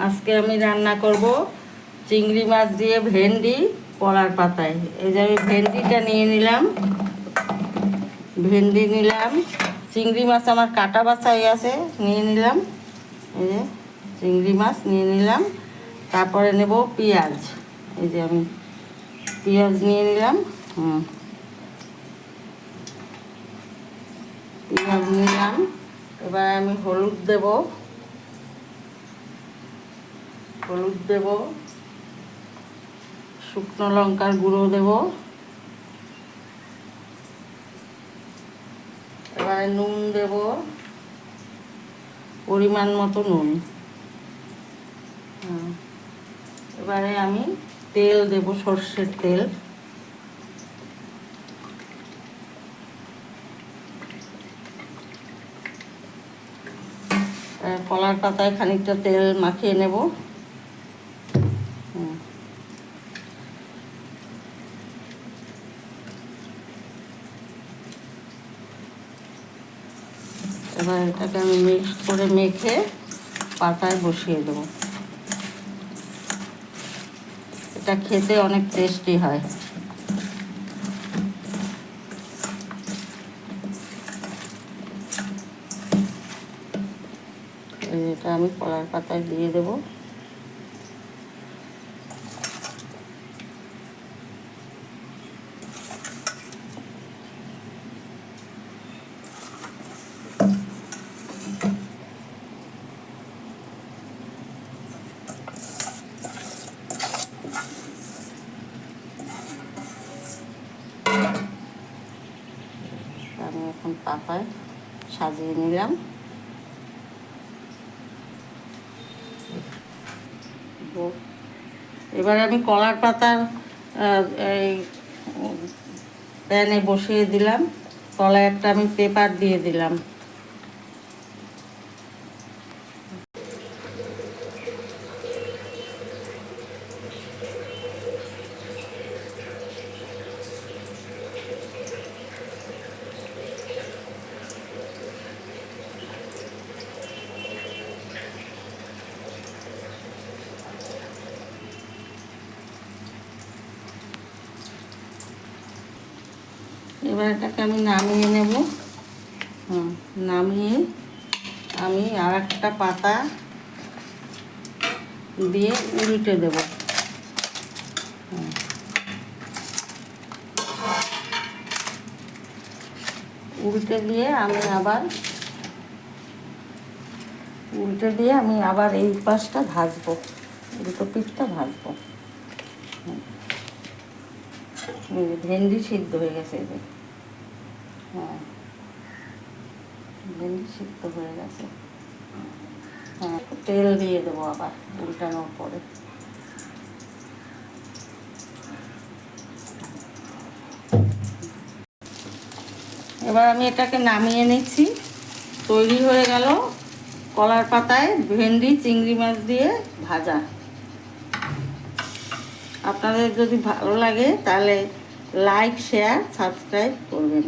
আজকে আমি রান্না করব চিংড়ি মাছ দিয়ে ভেন্ডি কলার পাতায়। এই যে আমি ভেন্ডিটা নিয়ে নিলাম, ভেন্ডি নিলাম, চিংড়ি মাছ আমার কাটা বাছাই আছে, নিয়ে নিলাম। এই যে চিংড়ি মাছ নিয়ে নিলাম। তারপরে নেব পেঁয়াজ। এই যে আমি পেঁয়াজ নিয়ে নিলাম। পেঁয়াজ নিলাম। এবার আমি হলুদ দেব, হলুদ দেব, শুকনো লঙ্কার গুঁড়ো দেব, এবারে নুন দেব, পরিমাণ মতো নুন। এবারে আমি তেল দেব, সর্ষের তেল। কলার পাতায় খানিকটা তেল মাখিয়ে নেব। এবার এটাকে আমি মিক্স করে মেখে পাতায় বসিয়ে দেবো। এটা খেতে অনেক টেস্টি হয়। এটা আমি কলার পাতায় দিয়ে দেবো। আমি এখন পাতায় সাজিয়ে নিলাম। এবার আমি কলার পাতার এই প্যানে বসিয়ে দিলাম। তলায় একটা আমি পেপার দিয়ে দিলাম। এবার এটাকে আমি নামিয়ে নেব। নামিয়ে আমি আর একটা পাতা দিয়ে উল্টে দেব। উল্টে দিয়ে আমি আবার এই পাশটা ভাজবো, দুটো পিঠটা ভাজবো। ভেন্ডি সিদ্ধ হয়ে গেছে। ভেন্ডি সিদ্ধ হয়ে গেছে। তেল দিয়ে দেবো আবার উল্টানোর পরে। এবার আমি এটাকে নামিয়ে নিচ্ছি। তৈরি হয়ে গেল কলার পাতায় ভেন্ডি চিংড়ি মাছ দিয়ে ভাজা। আপনাদের যদি ভালো লাগে তাহলে লাইক, শেয়ার, সাবস্ক্রাইব করবেন।